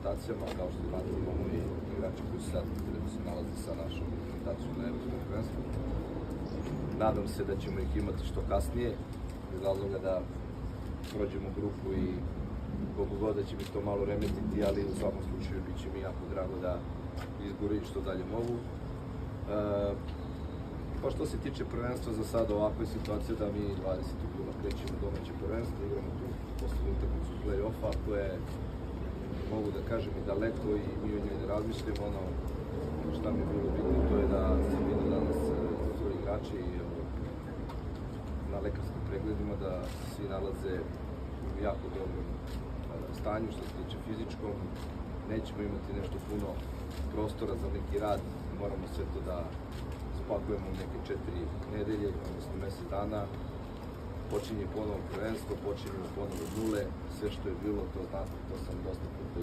reprezentacijama, kao što znate imamo i igrače koji se sad nalaze sa našom reprezentacijom na evropskom prvenstvu. Nadam se da ćemo ih imati što kasnije, iz razloga da prođemo grupu i koliko god da će mi to malo remetiti, ali u svakom slučaju bit će mi jako drago da izgore što dalje mogu. Pa što se tiče prvenstva, za sada ovakva je situacija da mi 20. jula krećemo domaće prvenstvo, igramo tu poslednju utakmicu play-offa, koja je, mogu da kažem, i daleko i mi o njoj ne razmišljamo. Ono šta mi je bilo bitno, to je da sam vidio danas svoji igrači na lekarskim pregledima, da svi nalaze u jako dobrom stanju što se tiče fizičkom. Nećemo imati nešto puno prostora za neki rad, moramo sve to da spakujemo neke 4 nedelje, odnosno mesec dana. Počinje ponovo prvenstvo, počinjemo ponovo od nule, sve što je bilo, to znate, to sam dosta puta